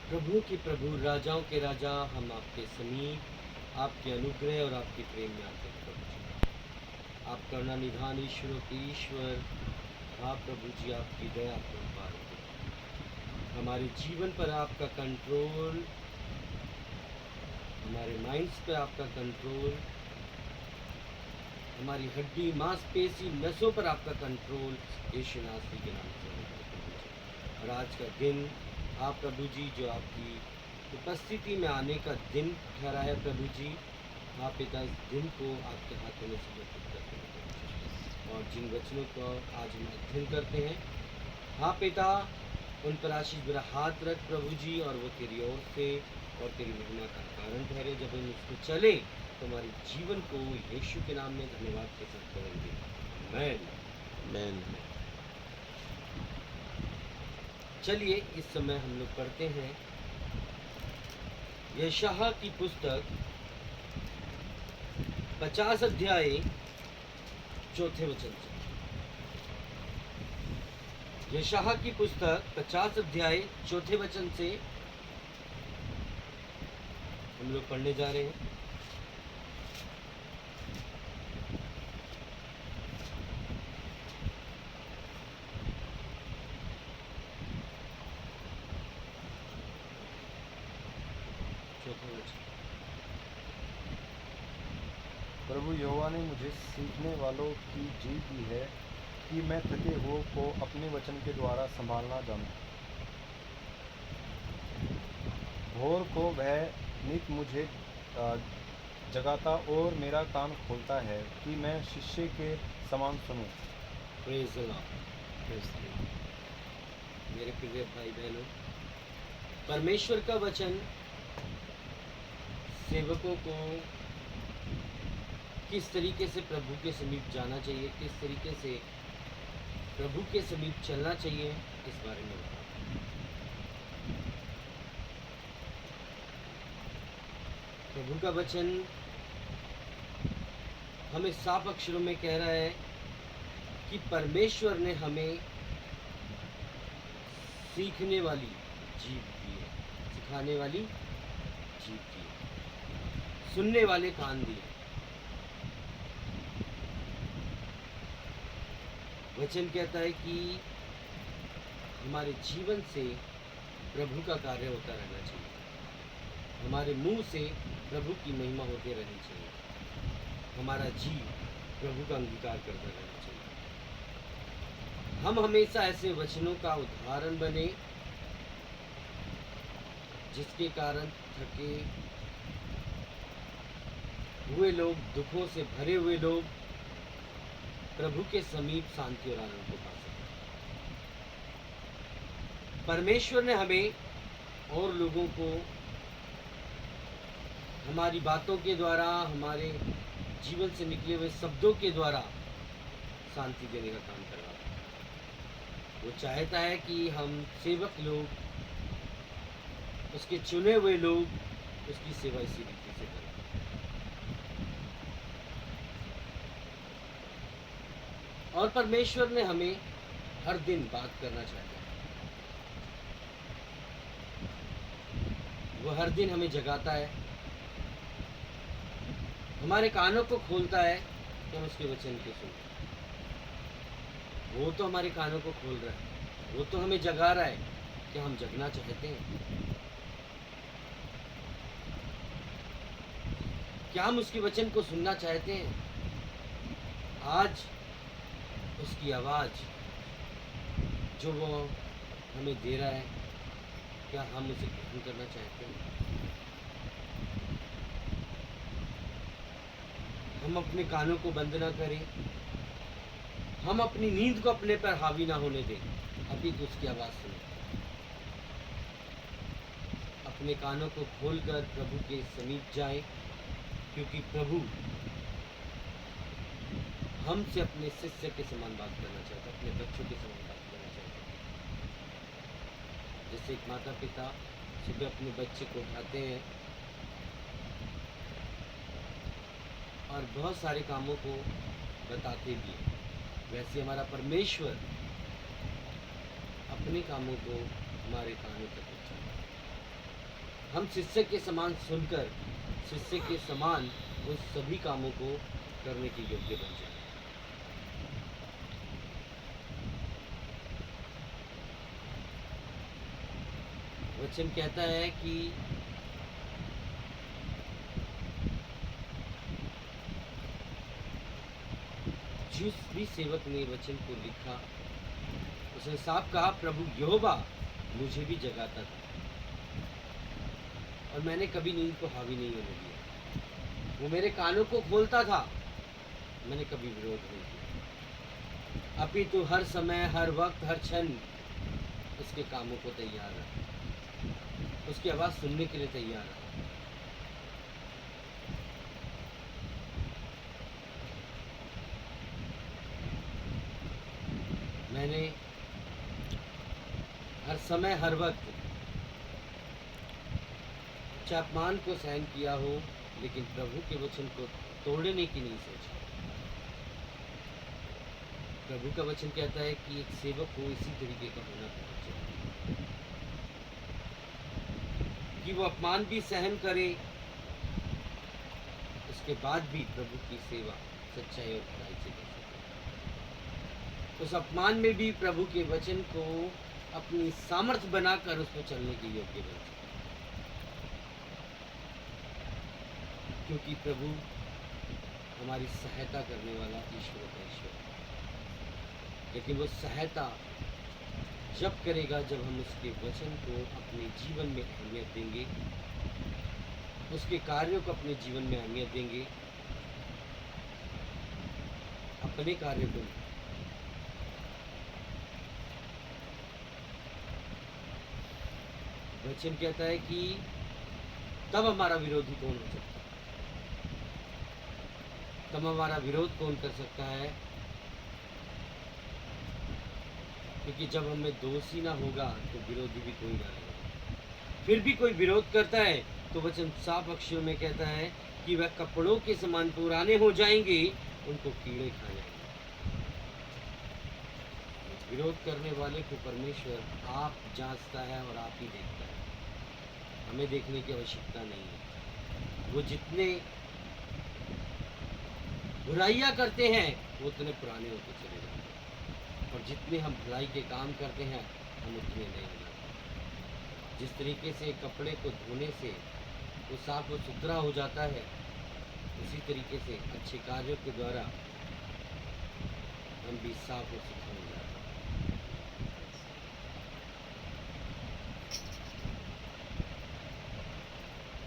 प्रभु के प्रभु, राजाओं के राजा, हम आपके समीप आपके अनुग्रह और आपके प्रेम में आते हैं प्रभु जी। आप करुणा निधान ईश्वरों के ईश्वर, हाँ प्रभु जी, आपकी दया पर हमारे जीवन पर आपका कंट्रोल, हमारे माइंड्स पे आपका कंट्रोल, हमारी हड्डी मांसपेशी नसों पर आपका कंट्रोल यीशु नासरी के नाम से होता है प्रभु जी। और आज का दिन आप प्रभु जी जो आपकी उपस्थिति में आने का दिन ठहरा है प्रभु जी, आप पिता इस दिन को आपके हाथों में समर्पित करते हैं प्रभु जी। और जिन वचनों को आज हम अध्ययन करते हैं, हाँ पिता, उन पर आशीष भरा हाथ रख प्रभु जी, और वो तेरी ओर से और तेरी महिमा का कारण ठहरे। जब हम उसको चले तो हमारे जीवन को यीशु के नाम में धन्यवाद के साथ करेंगे। आमीन। आमीन। चलिए इस समय हम लोग पढ़ते हैं यशायाह की पुस्तक 50 अध्याय 4 वचन से। यशायाह की पुस्तक 50 अध्याय 4 वचन से हम लोग पढ़ने जा रहे हैं। प्रभु यहोवा ने मुझे सीखने वालों की जीत दी है कि मैं थके हुओं को अपने वचन के द्वारा संभालना जानूं। भोर को वह नित मुझे जगाता और मेरा कान खोलता है कि मैं शिष्य के समान सुनूं। Praise the Lord. Praise the Lord. मेरे प्रिय भाई बहनों, परमेश्वर का वचन सेवकों को किस तरीके से प्रभु के समीप जाना चाहिए, किस तरीके से प्रभु के समीप चलना चाहिए, इस बारे में बताओ। प्रभु का वचन हमें साफ अक्षरों में कह रहा है कि परमेश्वर ने हमें सीखने वाली जीभ दी है, सिखाने वाली जीभ दी है, सुनने वाले कान दिए। वचन कहता है कि हमारे जीवन से प्रभु का कार्य होता रहना चाहिए, हमारे मुंह से प्रभु की महिमा होते रहनी चाहिए, हमारा जीव प्रभु का अंगीकार करता रहना चाहिए। हम हमेशा ऐसे वचनों का उदाहरण बने जिसके कारण थके हुए लोग, दुखों से भरे हुए लोग प्रभु के समीप शांति और आनंद को पा सकें। परमेश्वर ने हमें और लोगों को हमारी बातों के द्वारा, हमारे जीवन से निकले हुए शब्दों के द्वारा शांति देने का काम करवाता है। वो चाहता है कि हम सेवक लोग, उसके चुने हुए लोग, उसकी सेवा इसी रीति से करें। और परमेश्वर ने हमें हर दिन बात करना चाहता है। वो हर दिन हमें जगाता है, हमारे कानों को खोलता है कि हम उसके वचन को सुनें। वो तो हमारे कानों को खोल रहा है, वो तो हमें जगा रहा है कि हम जगना चाहते हैं। क्या हम उसके वचन को सुनना चाहते हैं? आज उसकी आवाज़ जो वो हमें दे रहा है, क्या हम उसे ग्रहण करना चाहते हैं? हम अपने कानों को बंद ना करें, हम अपनी नींद को अपने पर हावी ना होने दें, अभी तो उसकी आवाज़ सुने। अपने कानों को खोलकर प्रभु के समीप जाएं, क्योंकि प्रभु हमसे अपने शिष्य के समान बात करना चाहता है, अपने बच्चों के समान बात करना चाहता है। जैसे एक माता पिता सुबह अपने बच्चे को उठाते हैं और बहुत सारे कामों को बताते भी हैं, वैसे हमारा परमेश्वर अपने कामों को हमारे कानों तक पहुँचाता है। हम शिष्य के समान सुनकर शिष्य के समान उन सभी कामों को करने के योग्य बन जाए। वचन कहता है कि जिस भी सेवक ने वचन को लिखा उसने साफ कहा, प्रभु यहोवा मुझे भी जगाता था और मैंने कभी नींद को हावी नहीं होने दिया। वो मेरे कानों को खोलता था, मैंने कभी विरोध नहीं किया। अपितु हर समय, हर वक्त, हर क्षण उसके कामों को तैयार रहा, उसकी आवाज़ सुनने के लिए तैयार रहा। मैंने हर समय, हर वक्त चाहे अपमान को सहन किया हो, लेकिन प्रभु के वचन को तोड़ने की नहीं सोचा। प्रभु का वचन कहता है कि एक सेवक को इसी तरीके का होना चाहिए कि वो अपमान भी सहन करे, उसके बाद भी प्रभु की सेवा सच्चाई और भलाई से कर सके। उस अपमान में भी प्रभु के वचन को अपनी सामर्थ्य बनाकर उस पर चलने के योग्य बन सके, क्योंकि प्रभु हमारी सहायता करने वाला ईश्वर का ईश्वर है। लेकिन वो सहायता जब करेगा जब हम उसके वचन को अपने जीवन में अहमियत देंगे, उसके कार्यों को अपने जीवन में अहमियत देंगे, अपने कार्यों को। वचन कहता है कि तब हमारा विरोधी कौन हो सकता है, तब हमारा विरोध कौन कर सकता है, क्योंकि जब हमें दोषी ना होगा तो विरोधी भी कोई ना रहेगा। फिर भी कोई विरोध करता है तो वचन साफ अक्षरों में कहता है कि वह कपड़ों के समान पुराने हो जाएंगे, उनको कीड़े खा जाएंगे। विरोध करने वाले को परमेश्वर आप जांचता है और आप ही देखता है, हमें देखने की आवश्यकता नहीं है। वो जितने बुराइयां करते हैं वो उतने पुराने होते चले जाते हैं, और जितने हम भलाई के काम करते हैं हम उतने नए हो जाते हैं। जिस तरीके से कपड़े को धोने से वो साफ और सुथरा हो जाता है, उसी तरीके से अच्छे कार्यों के द्वारा हम भी साफ और सुथरे हो जाते हैं।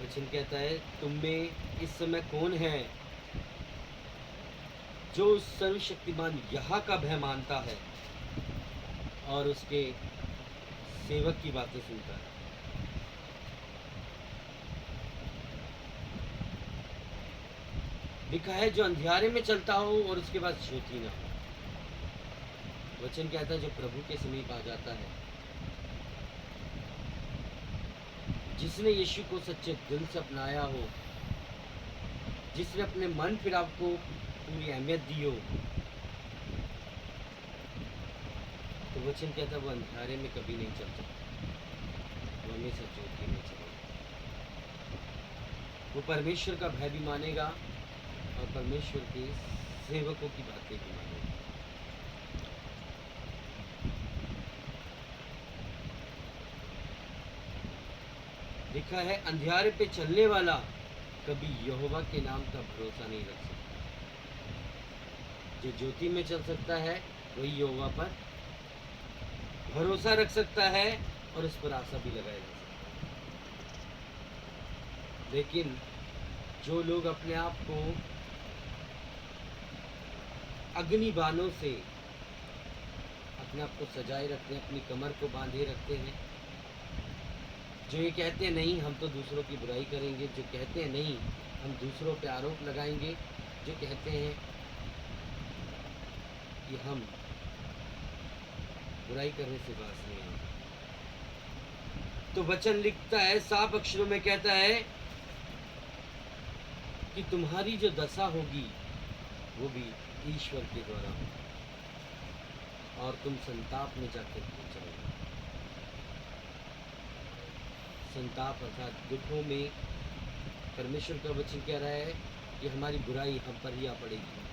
वचन कहता है, तुम में इस समय कौन है जो उस सर्वशक्तिमान यहोवा का भय मानता है और उसके सेवक की बातें सुनता है। लिखा है, जो अंधियारे में चलता हो और उसके पास ज्योति ना हो। वचन कहता है, जो प्रभु के समीप आ जाता है, जिसने यीशु को सच्चे दिल से अपनाया हो, जिसने अपने मन फिर आपको पूरी अहमियत दी हो, तो वचन कहता है वो अंधियारे में कभी नहीं चल सकता, वो हमेशा ज्योति में चलेगा। वो परमेश्वर का भय भी मानेगा और परमेश्वर के सेवकों की बातें भी मानेगा। लिखा है, अंधियारे पे चलने वाला कभी यहोवा के नाम का भरोसा नहीं रख सकता। जो ज्योति में चल सकता है वही यहोवा पर भरोसा रख सकता है और उस पर आशा भी लगाया जा सकता है। लेकिन जो लोग अपने आप को अग्नि बाणों से अपने आप को सजाए रखते हैं, अपनी कमर को बांधे रखते हैं, जो ये कहते हैं नहीं हम तो दूसरों की बुराई करेंगे, जो कहते हैं नहीं हम दूसरों पे आरोप लगाएंगे, जो कहते हैं कि हम बुराई करने से बाज नहीं आएंगे, तो वचन लिखता है, साफ अक्षरों में कहता है कि तुम्हारी जो दशा होगी वो भी ईश्वर के द्वारा होगी और तुम संताप में जाकर पहुंच जाओगे। संताप अर्थात दुखों में परमेश्वर का वचन कह रहा है कि हमारी बुराई हम पर ही आ पड़ेगी।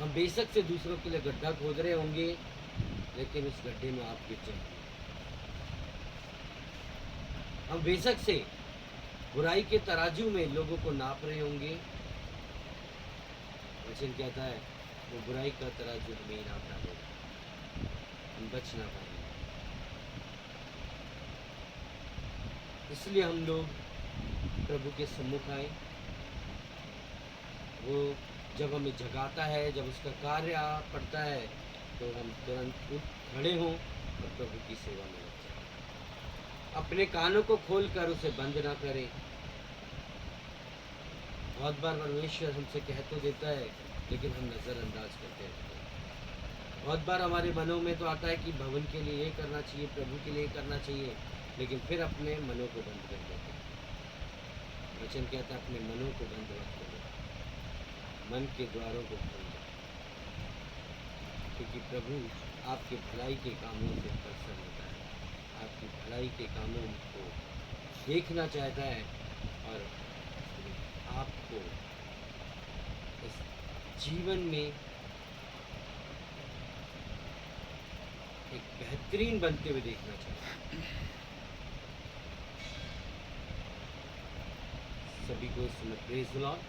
हम बेशक से दूसरों के लिए गड्ढा खोद रहे होंगे, लेकिन उस गड्ढे में आप गिर जाएंगे। हम बेशक से बुराई के तराजू में लोगों को नाप रहे होंगे, वचन कहता है वो बुराई का तराजू हमें ही नाप डालेगा, हम बच ना पाएंगे। इसलिए हम लोग प्रभु के सम्मुख आए। वो जब हमें जगाता है, जब उसका कार्य आ पड़ता है, तो हम तुरंत उठ खड़े हों और प्रभु की सेवा में लग जाएं। अपने कानों को खोलकर उसे बंद ना करें। बहुत बार परमेश्वर हमसे कह तो देता है, लेकिन हम नज़रअंदाज करते रहते हैं। बहुत बार हमारे मनों में तो आता है कि भवन के लिए ये करना चाहिए, प्रभु के लिए करना चाहिए, लेकिन फिर अपने मनों को बंद कर देते हैं। वचन कहता है अपने मनों को बंद मत करो, मन के द्वारों को खोल दो, क्योंकि प्रभु आपके भलाई के कामों से प्रसन्न होता है, आपकी भलाई के कामों को देखना चाहता है और आपको इस जीवन में एक बेहतरीन बनते हुए देखना चाहता है। सभी को इस समय प्रेज द लॉर्ड।